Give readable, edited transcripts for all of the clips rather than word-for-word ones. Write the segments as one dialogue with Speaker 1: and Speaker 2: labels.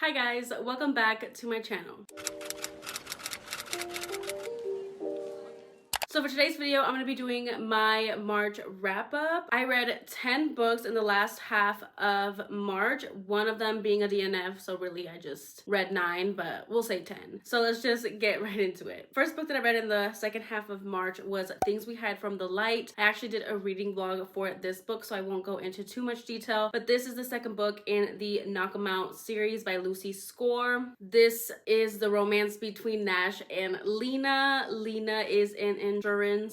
Speaker 1: Hi guys, welcome back to my channel. So for today's video, I'm going to be doing my March wrap up. I read 10 books in the last half of March, one of them being a DNF, so really I just read 9, but we'll say 10. So let's just get right into it. First book that I read in the second half of March was Things We Hide from the Light. I actually did a reading vlog for this book, so I won't go into too much detail, but this is the second book in the Knock 'Em Out series by Lucy Score. This is the romance between Nash and Lena. Lena is an insurance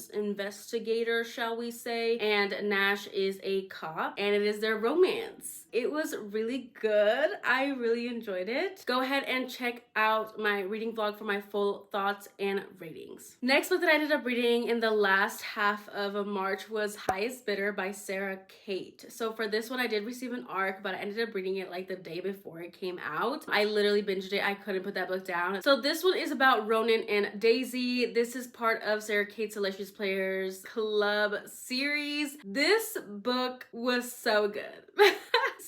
Speaker 1: investigator, shall we say, and Nash is a cop, and it is their romance. It was really good. I really enjoyed it. Go ahead and check out my reading vlog for my full thoughts and ratings. Next book that I ended up reading in the last half of March was Highest Bidder by Sara Cate. So for this one, I did receive an ARC, but I ended up reading it like the day before it came out. I literally binged it. I couldn't put that book down. So this one is about Ronan and Daisy. This is part of Sara Cate's Delicious Players Club series. This book was so good.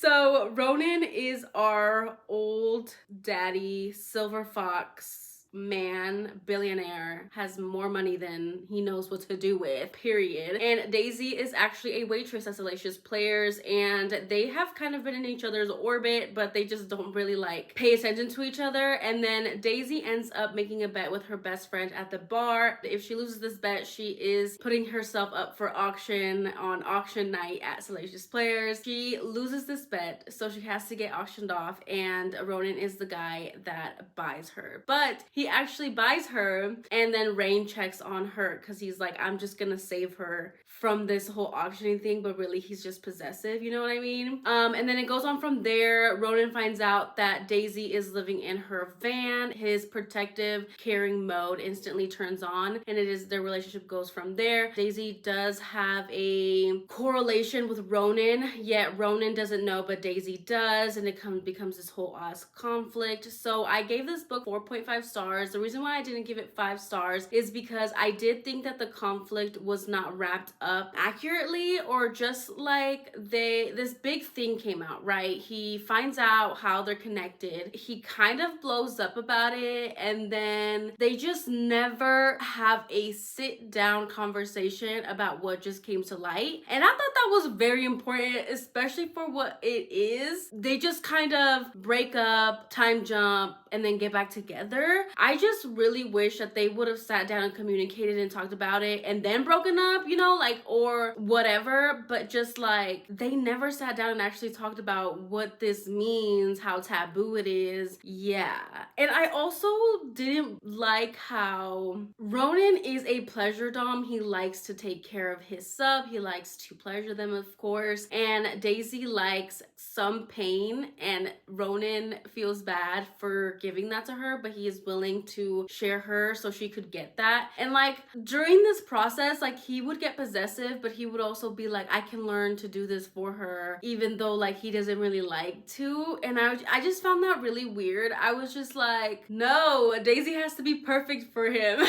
Speaker 1: So Ronan is our old daddy, silver fox man, billionaire, has more money than he knows what to do with, period. And Daisy is actually a waitress at Delicious Players, and they have kind of been in each other's orbit, but they just don't really like pay attention to each other. And then Daisy ends up making a bet with her best friend at the bar. If she loses this bet, she is putting herself up for auction on auction night at Delicious Players. She loses this bet, so she has to get auctioned off, and Ronan is the guy that buys her. But he actually buys her, and then Rain checks on her because he's like, I'm just gonna save her from this whole auctioning thing, but really he's just possessive, you know what I mean? And then it goes on from there. Ronan finds out that Daisy is living in her van. His protective, caring mode instantly turns on, and their relationship goes from there. Daisy does have a correlation with Ronan, yet Ronan doesn't know, but Daisy does, and it becomes this whole ass conflict. So I gave this book 4.5 stars. The reason why I didn't give it 5 stars is because I did think that the conflict was not wrapped up accurately, or just like this big thing came out, right? He finds out how they're connected. He kind of blows up about it, and then they just never have a sit down conversation about what just came to light. And I thought that was very important, especially for what it is. They just kind of break up, time jump, and then get back together. I just really wish that they would have sat down and communicated and talked about it and then broken up, you know, like, or whatever, but just like they never sat down and actually talked about what this means, how taboo it is. Yeah. And I also didn't like how Ronan is a pleasure dom. He likes to take care of his sub. He likes to pleasure them, of course. And Daisy likes some pain, and Ronan feels bad for giving that to her, but he is willing to share her so she could get that. And like during this process, like he would get possessive, but he would also be like, I can learn to do this for her, even though like he doesn't really like to. And I just found that really weird. I was just like, no, Daisy has to be perfect for him.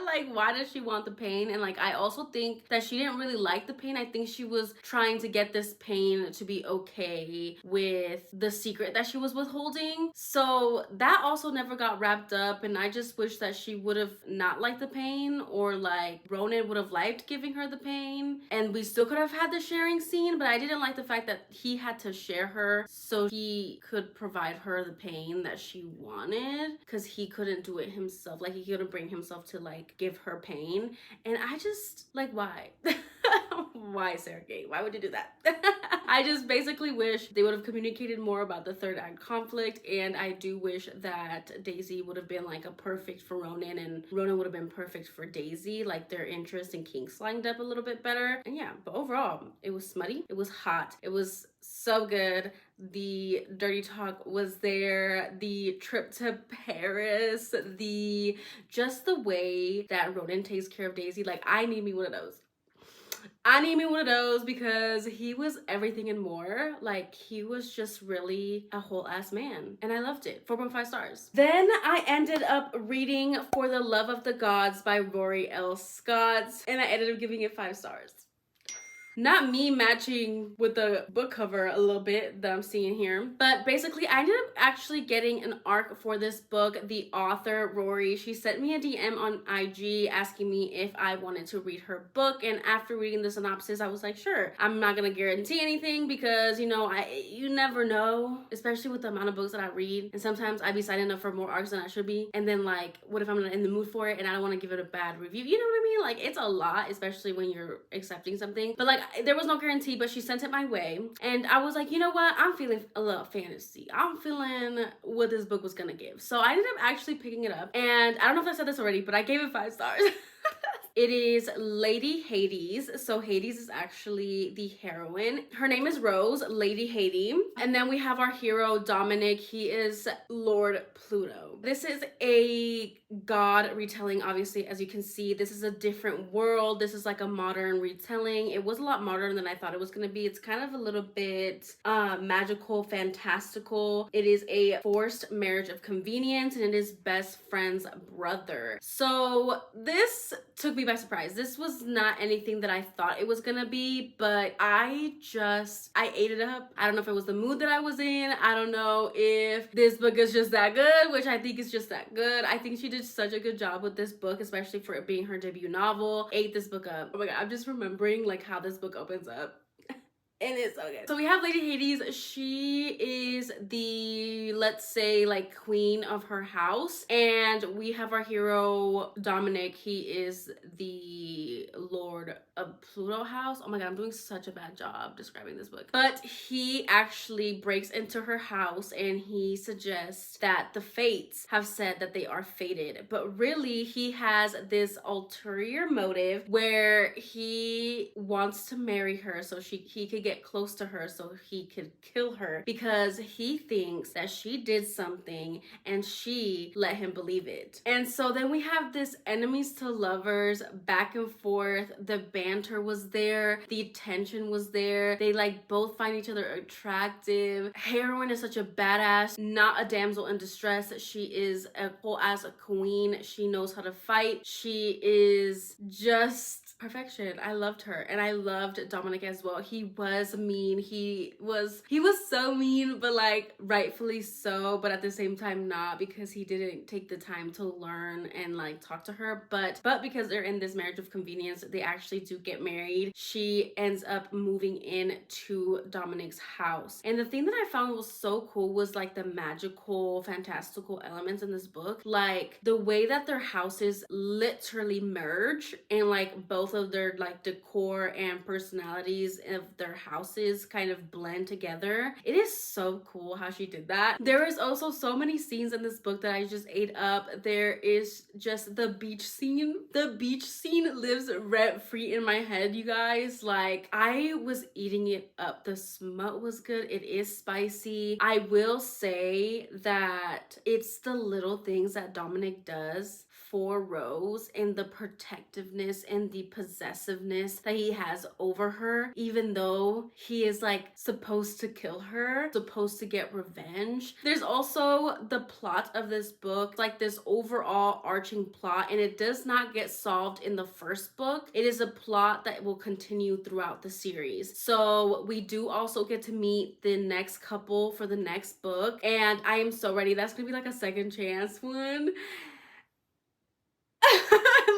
Speaker 1: Like, why does she want the pain? And like I also think that she didn't really like the pain. I think she was trying to get this pain to be okay with the secret that she was withholding. So that also never got wrapped up, and I just wish that she would have not liked the pain, or like Ronan would have liked giving her the pain, and we still could have had the sharing scene. But I didn't like the fact that he had to share her so he could provide her the pain that she wanted, because he couldn't do it himself. Like he couldn't bring himself to like give her pain. And I just like, why? Why, Sara Cate? Why would you do that? I just basically wish they would have communicated more about the third act conflict, and I do wish that Daisy would have been like a perfect for Ronan, and Ronan would have been perfect for Daisy, like their interest and kinks lined up a little bit better. And yeah, but overall, it was smutty, it was hot, it was so good. The dirty talk was there, the trip to Paris, just the way that Ronan takes care of Daisy. Like I need me one of those. I need me one of those, because he was everything and more. Like he was just really a whole ass man, and I loved it. 4.5 stars. Then I ended up reading For the Love of the Gods by Rory L. Scott, and I ended up giving it 5 stars. Not me matching with the book cover a little bit that I'm seeing here. But basically, I ended up actually getting an arc for this book. The author, Rory, she sent me a DM on IG asking me if I wanted to read her book. And after reading the synopsis, I was like, sure. I'm not gonna guarantee anything because, you know, you never know, especially with the amount of books that I read. And sometimes I be signing up for more arcs than I should be. And then like, what if I'm not in the mood for it and I don't want to give it a bad review? You know what I mean? Like, it's a lot, especially when you're accepting something. But like, there was no guarantee, but she sent it my way. And I was like, you know what? I'm feeling a little fantasy. I'm feeling what this book was gonna give. So I ended up actually picking it up. And I don't know if I said this already, but I gave it 5 stars. It is Lady Hades. So Hades is actually the heroine. Her name is Rose, Lady Hades. And then we have our hero, Dominic. He is Lord Pluto. This is a god retelling, obviously, as you can see. This is a different world. This is like a modern retelling. It was a lot modern than I thought it was going to be. It's kind of a little bit magical, fantastical. It is a forced marriage of convenience, and it is best friend's brother. So this took me by surprise. This was not anything that I thought it was gonna be, but I ate it up. I don't know if it was the mood that I was in. I don't know if this book is just that good, which I think is just that good. I think she did such a good job with this book, especially for it being her debut novel. Ate this book up. Oh my god, I'm just remembering like how this book opens up. And it's so good. So we have Lady Hades. She is the, let's say, like queen of her house. And we have our hero, Dominic. He is the lord of Pluto house. Oh my god, I'm doing such a bad job describing this book. But he actually breaks into her house and he suggests that the fates have said that they are fated. But really, he has this ulterior motive where he wants to marry her so he could get close to her so he could kill her, because he thinks that she did something and she let him believe it. And so then we have this enemies to lovers back and forth. The banter was there, the tension was there. They like both find each other attractive. Heroine is such a badass, not a damsel in distress. She is a whole ass queen. She knows how to fight. She is just perfection. I loved her, and I loved Dominic as well. He was mean. He was so mean, but like rightfully so, but at the same time not, because he didn't take the time to learn and like talk to her. But because they're in this marriage of convenience, they actually do get married. She ends up moving in to Dominic's house. And the thing that I found was so cool was like the magical, fantastical elements in this book. Like the way that their houses literally merge, and like both of their like decor and personalities of their houses kind of blend together. It is so cool how she did that. There is also so many scenes in this book that I just ate up. There is just the beach scene. The beach scene lives rent free in my head, you guys. Like I was eating it up. The smut was good. It is spicy. I will say that it's the little things that Dominic does for Rose and the protectiveness and the possessiveness that he has over her, even though he is like supposed to kill her, supposed to get revenge. There's also the plot of this book, like this overall arching plot, and it does not get solved in the first book. It is a plot that will continue throughout the series. So we do also get to meet the next couple for the next book, and I am so ready. That's gonna be like a second chance one.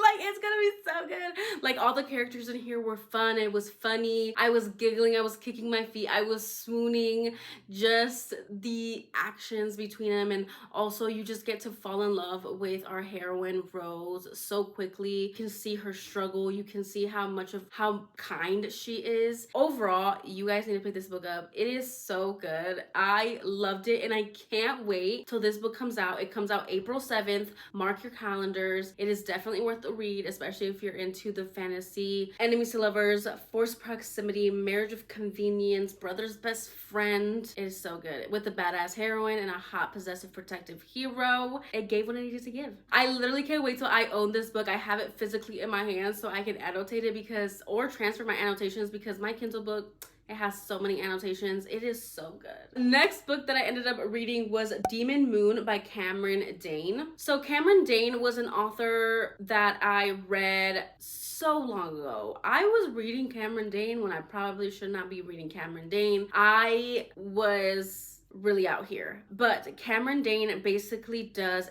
Speaker 1: Like it's gonna be so good. Like all the characters in here were fun. It was funny. I was giggling. I was kicking my feet. I was swooning. Just the actions between them, and also you just get to fall in love with our heroine Rose so quickly. You can see her struggle. You can see how kind she is. Overall, you guys need to pick this book up. It is so good. I loved it, and I can't wait till this book comes out. It comes out April 7th. Mark your calendars. It is definitely worth the read, especially if you're into the fantasy. Enemies to lovers, forced proximity, marriage of convenience, brother's best friend. It is so good. With a badass heroine and a hot, possessive, protective hero. It gave what it needed to give. I literally can't wait till I own this book. I have it physically in my hands so I can annotate it or transfer my annotations, because my Kindle book It has so many annotations. It is so good. Next book that I ended up reading was Demon Moon by Cameron Dane. So Cameron Dane was an author that I read so long ago. I was reading Cameron Dane when I probably should not be reading Cameron Dane. I was really out here, but Cameron Dane basically does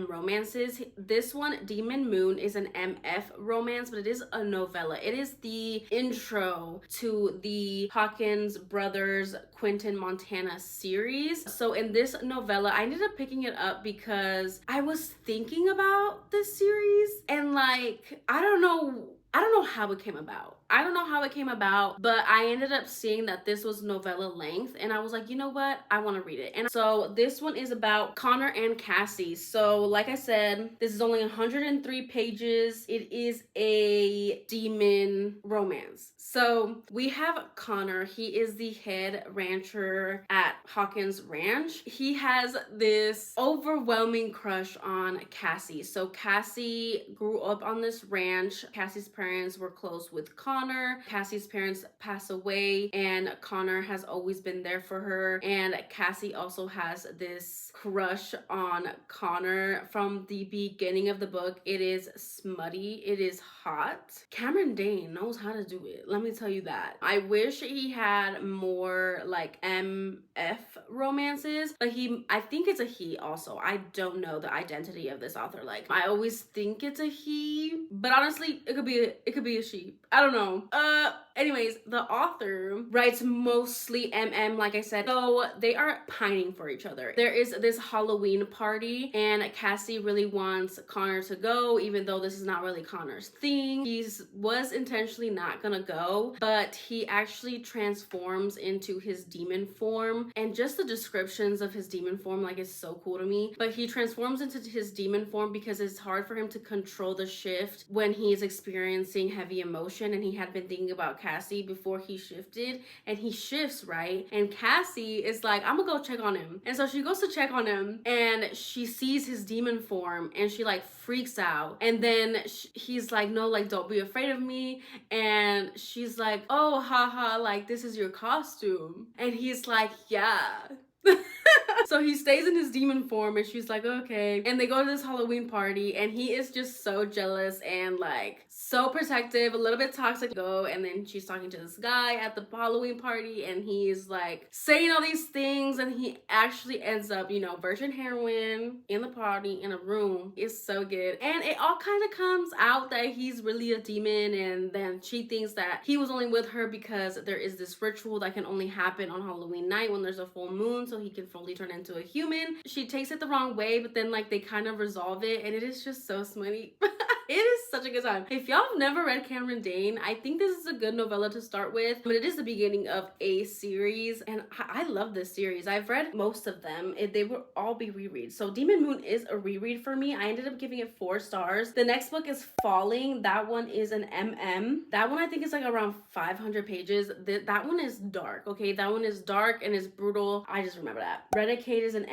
Speaker 1: romances. This one, Demon Moon, is an MF romance, but it is a novella. It is the intro to the Hawkins brothers Quentin Montana series. So in this novella, I ended up picking it up because I was thinking about this series, and like I don't know how it came about. But I ended up seeing that this was novella length, and I was like, you know what? I want to read it. And so this one is about Connor and Cassie. So like I said, this is only 103 pages. It is a demon romance. So we have Connor. He is the head rancher at Hawkins Ranch. He has this overwhelming crush on Cassie. So Cassie grew up on this ranch. Cassie's parents were close with Connor. Cassie's parents pass away, and Connor has always been there for her. And Cassie also has this crush on Connor from the beginning of the book. It is smutty. It is hot. Cameron Dane knows how to do it. Let me tell you that. I wish he had more like MF romances, but I think it's a he also. I don't know the identity of this author. Like, I always think it's a he, but honestly, it could be a she. I don't know. Anyways, the author writes mostly like I said. So they are pining for each other. There is this Halloween party, and Cassie really wants Connor to go, even though this is not really Connor's thing. He was intentionally not gonna go, but he actually transforms into his demon form, and just the descriptions of his demon form, like, is so cool to me. But he transforms into his demon form because it's hard for him to control the shift when he's experiencing heavy emotion, and he had been thinking about Cassie before he shifted, and he shifts, right? And Cassie is like, I'm gonna go check on him. And so she goes to check on him, and she sees his demon form, and she like freaks out. And then he's like, no, like, don't be afraid of me. And she's like, oh, haha, like, this is your costume. And he's like, yeah. So he stays in his demon form, and she's like, okay. And they go to this Halloween party, and he is just so jealous and like so protective, a little bit toxic. And then she's talking to this guy at the Halloween party, and he's like saying all these things, and he actually ends up, you know, virgin heroin in the party in a room. It's so good. And it all kind of comes out that he's really a demon, and then she thinks that he was only with her because there is this ritual that can only happen on Halloween night when there's a full moon, so he can fully turn into a human. She takes it the wrong way, but then like they kind of resolve it, and it is just so smutty. It is such a good time. If y'all have never read Cameron Dane, I think this is a good novella to start with, but it is the beginning of a series, and I love this series. I've read most of them. They will all be rereads. So Demon Moon is a reread for me. I ended up giving it 4 stars. The next book is Falling. That one is an That one I think is like around 500 pages. That one is dark, okay? That one is dark and is brutal. I just remember that. Cate is an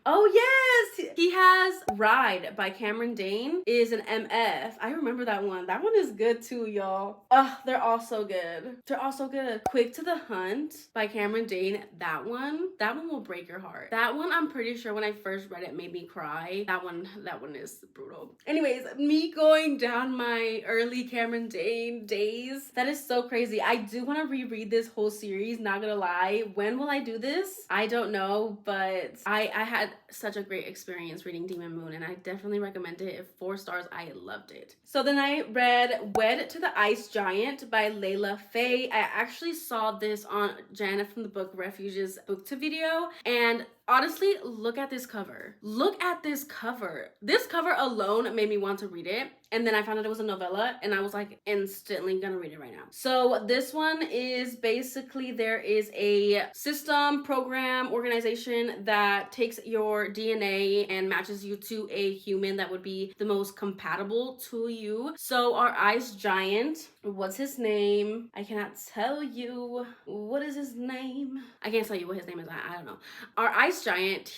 Speaker 1: Oh yes! He has Ride by Cameron Dane is an MF. I remember that one. That one is good too, y'all. Ugh, they're all so good. They're all so good. Quick to the Hunt by Cameron Dane. That one will break your heart. That one, I'm pretty sure when I first read it made me cry. That one is brutal. Anyways, me going down my early Cameron Dane days. That is so crazy. I do want to reread this whole series, not gonna lie. When will I do this? I don't know, but I had such a great experience reading Demon Moon, and I definitely recommend it. 4 stars. I loved it. So then I read Wed to the Ice Giant by Layla Fae. I actually saw this on Janet from the Book Refuge's BookTok video, and honestly, look at this cover. Look at this cover. This cover alone made me want to read it. And then I found out it was a novella, and I was like instantly gonna read it right now. So this one is basically, there is a system, program, organization that takes your DNA and matches you to a human that would be the most compatible to you. So our ice giant, what's his name? I cannot tell you. What is his name? I can't tell you what his name is. I don't know. Our ice giant,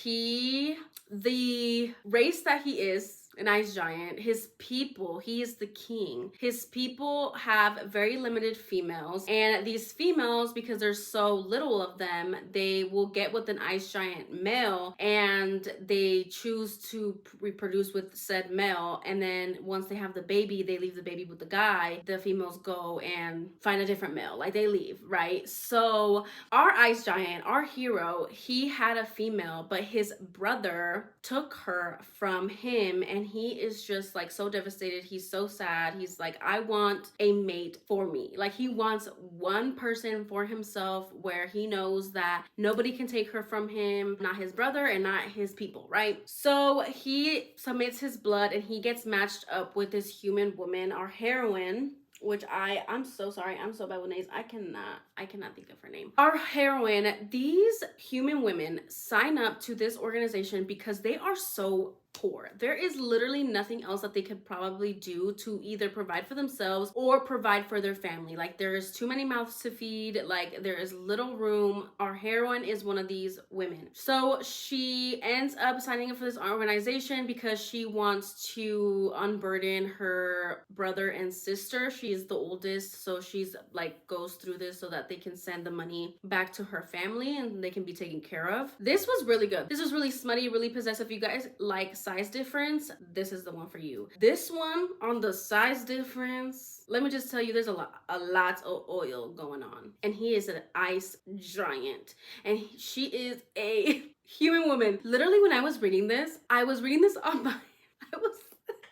Speaker 1: the race that he is, an ice giant. His people, he is the king. His people have very limited females, and these females, because there's so little of them, they will get with an ice giant male and they choose to reproduce with said male, and then once they have the baby, they leave the baby with the guy. The females go and find a different male, like they leave, right? So our ice giant, our hero, he had a female, but his brother took her from him, and he is just like so devastated. He's so sad. He's like, I want a mate for me. Like, he wants one person for himself where he knows that nobody can take her from him, not his brother and not his people, right? So he submits his blood and he gets matched up with this human woman, our heroine, which I'm so sorry, I'm so bad with names. I cannot think of her name. Our heroine, these human women sign up to this organization because they are so poor. There is literally nothing else that they could probably do to either provide for themselves or provide for their family. Like, there is too many mouths to feed, like there is little room. Our heroine is one of these women. So she ends up signing up for this organization because she wants to unburden her brother and sister. She is the oldest, so she's like goes through this so that they can send the money back to her family and they can be taken care of. This was really good. This was really smutty, really possessive. You guys like size difference, this is the one for you. This one, on the size difference, let me just tell you, there's a lot of oil going on, and he is an ice giant, and she is a human woman. Literally, when I was reading this, I was reading this on my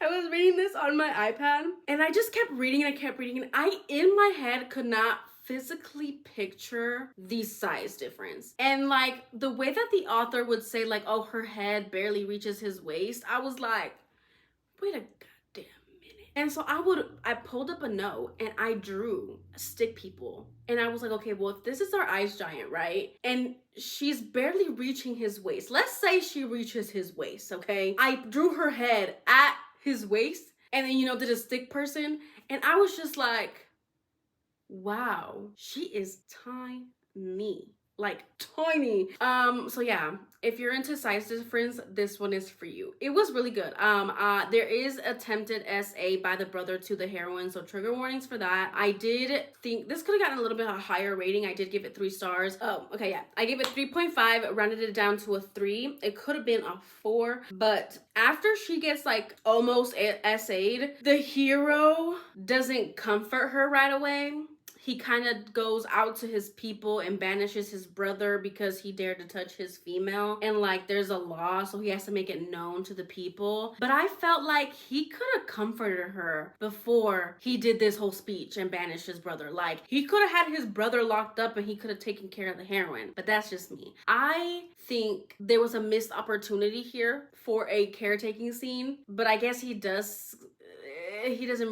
Speaker 1: I was reading this on my iPad, and I just kept reading and I kept reading, and I in my head could not physically picture the size difference. And like the way that the author would say, like, oh, her head barely reaches his waist, I was like, wait a goddamn minute. And so I pulled up a note and I drew stick people, and I was like, okay, well, if this is our ice giant, right, and she's barely reaching his waist, let's say she reaches his waist, okay, I drew her head at his waist and then, you know, did a stick person, and I was just like, wow, she is tiny, like tiny. So yeah, if you're into size difference, this one is for you. It was really good. There is attempted SA by the brother to the heroine, so trigger warnings for that. I did think this could have gotten a little bit of a higher rating. I did give it 3 stars. Oh, okay, yeah, I gave it 3.5, rounded it down to a 3. It could have been a 4, but after she gets like almost SA'd, the hero doesn't comfort her right away. He kind of goes out to his people and banishes his brother because he dared to touch his female. And like, there's a law, so he has to make it known to the people. But I felt like he could have comforted her before he did this whole speech and banished his brother. Like, he could have had his brother locked up and he could have taken care of the heroine. But that's just me. I think there was a missed opportunity here for a caretaking scene. But I guess he doesn't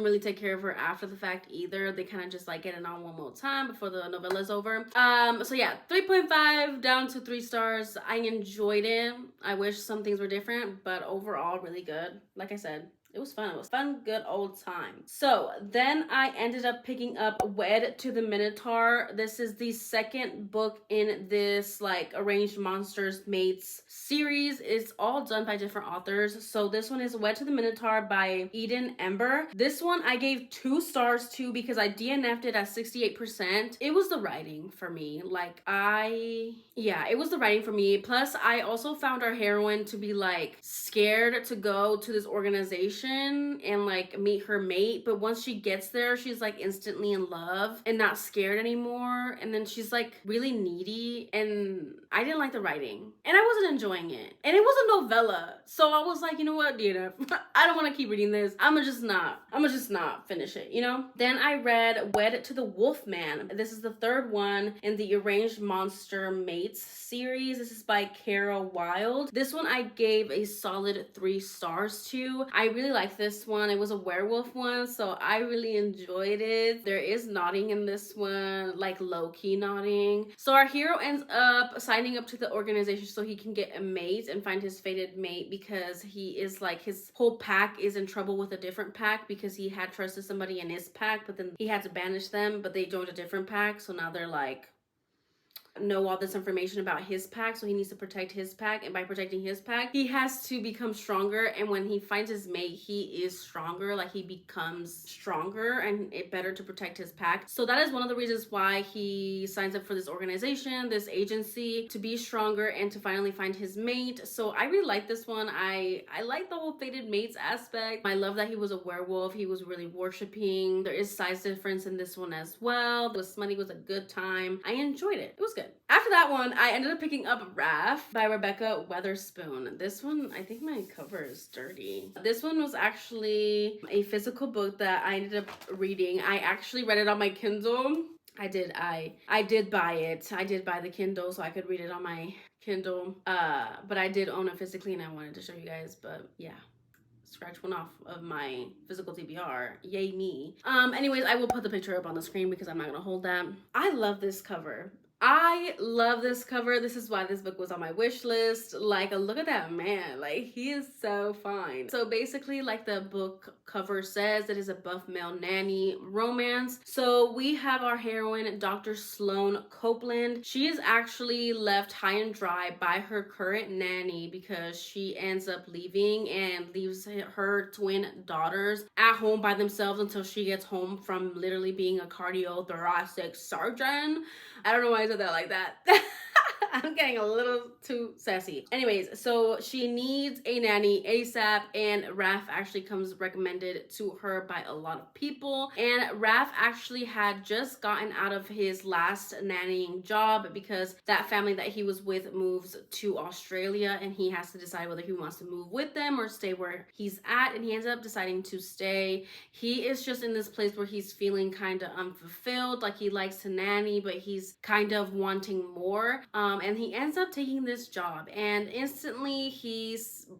Speaker 1: really take care of her after the fact either. They kind of just like get it on one more time before the novella is over. So yeah, 3.5 down to 3 stars. I enjoyed it. I wish some things were different, but overall really good. Like I said, it was fun. It was fun, good old time. So then I ended up picking up Wed to the Minotaur. This is the second book in this like Arranged Monsters Mates series. It's all done by different authors. So this one is Wed to the Minotaur by Ember. This one I gave 2 stars to because I DNF'd it at 68%. It was the writing for me. Like it was the writing for me. Plus I also found our heroine to be like scared to go to this organization and like meet her mate, but once she gets there, she's like instantly in love and not scared anymore. And then she's like really needy, and I didn't like the writing and I wasn't enjoying it. And it was a novella, so I was like, you know what, DNF, I don't want to keep reading this. I'ma just not finish it, you know. Then I read Wed to the Wolfman. This is the 3rd one in the Arranged Monster Mates series. This is by Cara Wylde. This one I gave a solid 3 stars to. I really like this one. It was a werewolf one, so I really enjoyed it. There is nodding in this one, like low-key nodding. So our hero ends up signing up to the organization so he can get a mate and find his fated mate, because he is like, his whole pack is in trouble with a different pack because he had trusted somebody in his pack, but then he had to banish them, but they joined a different pack, so now they're like know all this information about his pack, so he needs to protect his pack, and by protecting his pack, he has to become stronger, and when he finds his mate, he is stronger, like he becomes stronger, and it better to protect his pack. So that is one of the reasons why he signs up for this organization, this agency, to be stronger and to finally find his mate. So I really like this one. I like the whole fated mates aspect. I love that he was a werewolf. He was really worshiping. There is size difference in this one as well. The smutty was a good time. I enjoyed it. It was good. After that one, I ended up picking up Rafe by Rebekah Weatherspoon. This one, I think my cover is dirty. This one was actually a physical book that I ended up reading. I actually read it on my Kindle. I did buy it. I did buy the Kindle so I could read it on my Kindle. But I did own it physically and I wanted to show you guys, but yeah. Scratch one off of my physical TBR. Yay me. Anyways, I will put the picture up on the screen because I'm not gonna hold that. I love this cover. I love this cover. This is why this book was on my wish list. Like, look at that man. Like, he is so fine. So basically, like the book cover says, it is a buff male nanny romance. So we have our heroine, Dr. Sloane Copeland. She is actually left high and dry by her current nanny because she ends up leaving and leaves her twin daughters at home by themselves until she gets home from literally being a cardiothoracic surgeon. I don't know why I said that like that. I'm getting a little too sassy. Anyways, so she needs a nanny ASAP, and Rafe actually comes recommended to her by a lot of people. And Rafe actually had just gotten out of his last nannying job because that family that he was with moves to Australia, and he has to decide whether he wants to move with them or stay where he's at, and he ends up deciding to stay. He is just in this place where he's feeling kind of unfulfilled, like he likes to nanny, but he's kind of wanting more. And he ends up taking this job, and instantly he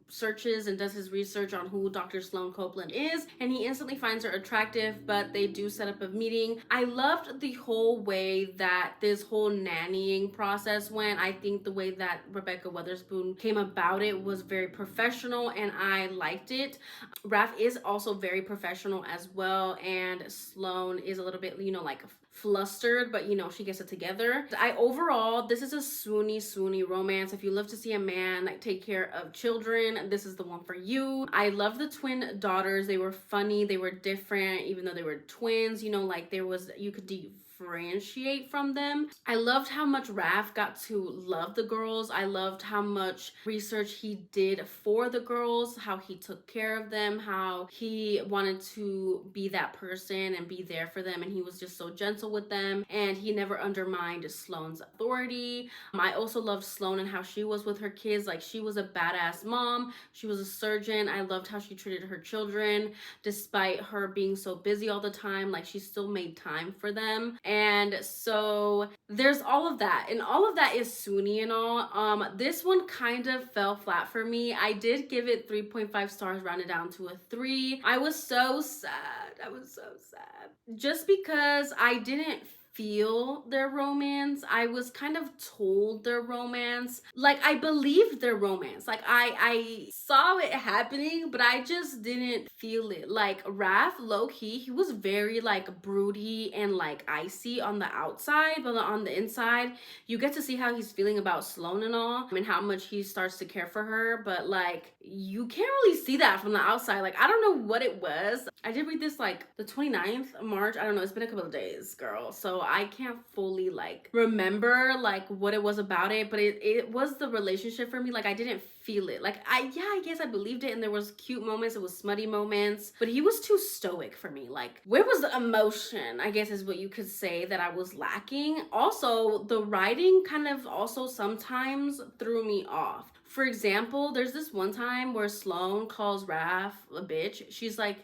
Speaker 1: searches and does his research on who Dr. Sloane Copeland is, and he instantly finds her attractive, but they do set up a meeting. I loved the whole way that this whole nannying process went. I think the way that Rebekah Weatherspoon came about it was very professional, and I liked it. Rafe is also very professional as well, and Sloane is a little bit, you know, like flustered, but you know, she gets it together. Overall, this is a swoony romance. If you love to see a man like take care of children, this is the one for you. I love the twin daughters. They were funny, they were different, even though they were twins, you know, like there was, you could differentiate from them. I loved how much Rafe got to love the girls. I loved how much research he did for the girls, how he took care of them, how he wanted to be that person and be there for them, and he was just so gentle with them, and he never undermined Sloane's authority. I also loved Sloane and how she was with her kids. Like, she was a badass mom. She was a surgeon. I loved how she treated her children despite her being so busy all the time. Like, she still made time for them. And so there's all of that, and all of that is swoony and all. This one kind of fell flat for me. I did give it 3.5 stars, rounded down to a 3. I was so sad. I was so sad. Just because I didn't feel their romance. I was kind of told their romance. Like, I believed their romance. Like, I saw it happening, but I just didn't feel it. Like, Rafe, low-key, he was very, like, broody and, like, icy on the outside, but on the inside, you get to see how he's feeling about Sloane and all, and how much he starts to care for her, but, like, you can't really see that from the outside. Like, I don't know what it was. I did read this, like, the 29th of March. I don't know. It's been a couple of days, girl. So I can't fully, like, remember, like, what it was about it, but it was the relationship for me. Like, I didn't feel it. Like, I guess I believed it, and there was cute moments, it was smutty moments, but he was too stoic for me. Like, where was the emotion, I guess is what you could say, that I was lacking. Also, the writing kind of also sometimes threw me off. For example, there's this one time where Sloane calls Rafe a bitch. She's like,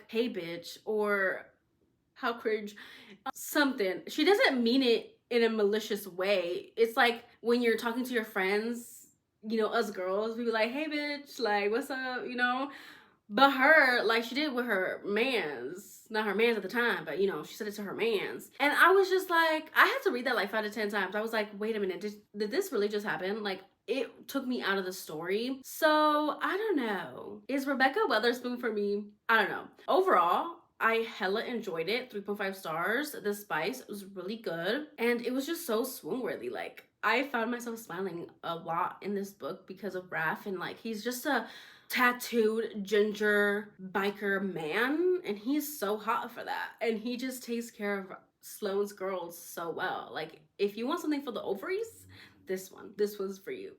Speaker 1: hey bitch, or how cringe, something. She doesn't mean it in a malicious way. It's like when you're talking to your friends, you know, us girls, we be like, hey bitch, like, what's up, you know? But her, like, she did it with her mans. Not her mans at the time, but, you know, she said it to her mans. And I was just like, I had to read that like 5 to 10 times. I was like, wait a minute, did this really just happen? Like, it took me out of the story. So, I don't know. Is Rebekah Weatherspoon for me? I don't know. Overall, I hella enjoyed it. 3.5 stars. The spice was really good. And it was just so swoon worthy. Like, I found myself smiling a lot in this book because of Rafe. And like, he's just a tattooed ginger biker man. And he's so hot for that. And he just takes care of Sloane's girls so well. Like, if you want something for the ovaries, this one's for you.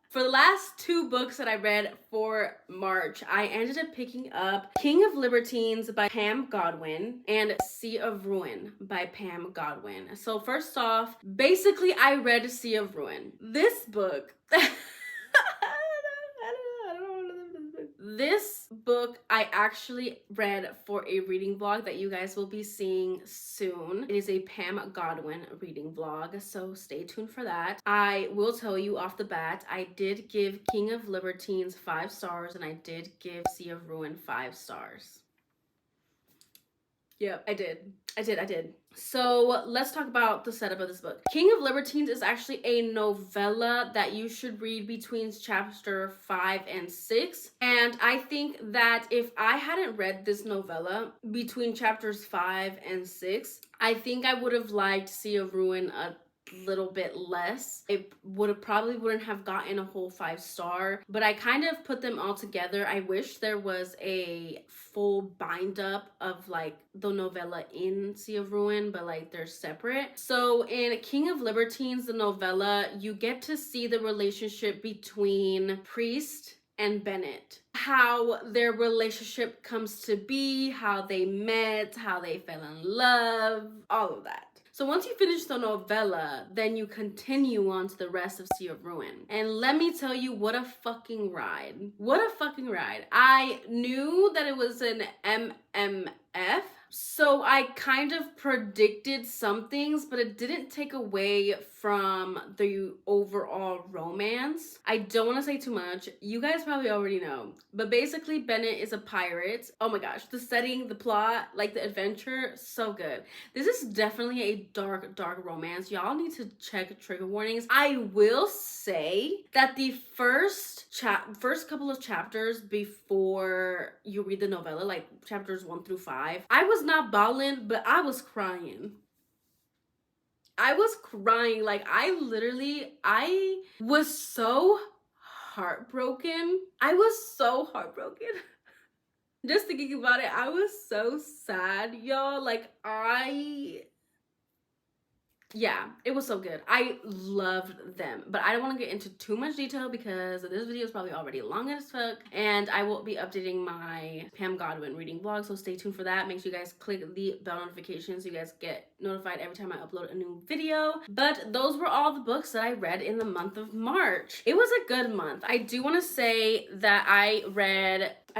Speaker 1: For the last 2 books that I read for March, I ended up picking up King of Libertines by Pam Godwin and Sea of Ruin by Pam Godwin. So first off, basically I read Sea of Ruin. This book, this book I actually read for a reading vlog that you guys will be seeing soon. It is a Pam Godwin reading vlog, so stay tuned for that. I will tell you off the bat, I did give King of Libertines 5 stars and I did give Sea of Ruin 5 stars. Yep, I did. So let's talk about the setup of this book. King of Libertines is actually a novella that you should read between chapter 5 and 6. And I think that if I hadn't read this novella between chapters 5 and 6, I think I would have liked Sea of Ruin a little bit less. It probably wouldn't have gotten a whole 5 star, but I kind of put them all together. I wish there was a full bind up of like the novella in Sea of Ruin, but like they're separate. So in King of Libertines, the novella, you get to see the relationship between Priest and Bennett, how their relationship comes to be, how they met, how they fell in love, all of that. So once you finish the novella, then you continue on to the rest of Sea of Ruin. And let me tell you, what a fucking ride. What a fucking ride. I knew that it was an MMF, so I kind of predicted some things, but it didn't take away from the overall romance. I don't want to say too much. You guys probably already know. But basically, Bennett is a pirate. Oh my gosh, the setting, the plot, like the adventure, so good. This is definitely a dark, dark romance. Y'all need to check trigger warnings. I will say that the first couple of chapters before you read the novella, like chapters 1 through 5, I was not bawling, but I was crying. I was crying. Like, I was so heartbroken. I was so heartbroken. Just thinking about it, I was so sad, y'all. Like, yeah, it was so good. I loved them, but I don't want to get into too much detail because this video is probably already long as fuck, and I will be updating my Pam Godwin reading vlog, so stay tuned for that. Make sure you guys click the bell notification so you guys get notified every time I upload a new video. But those were all the books that I read in the month of March. It was a good month. I do want to say that I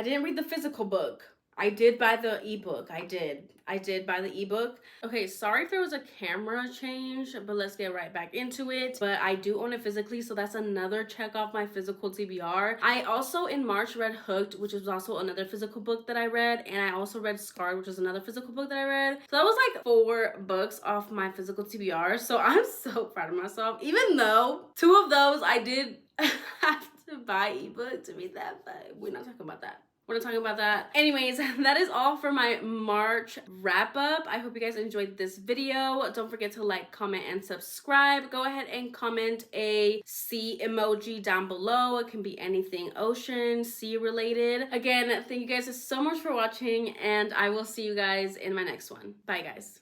Speaker 1: didn't read the physical book. I did buy the ebook. I did buy the ebook. Okay, sorry if there was a camera change, but let's get right back into it. But I do own it physically, so that's another check off my physical TBR. I also in March read Hooked, which is also another physical book that I read, and I also read Scarred, which is another physical book that I read. So that was like 4 books off my physical TBR. So I'm so proud of myself, even though 2 of those I did have to buy ebook to read that, but we're not talking about that. We're not talking about that. Anyways, that is all for my March wrap up. I hope you guys enjoyed this video. Don't forget to like, comment, and subscribe. Go ahead and comment a sea emoji down below. It can be anything ocean, sea related. Again, thank you guys so much for watching, and I will see you guys in my next one. Bye, guys.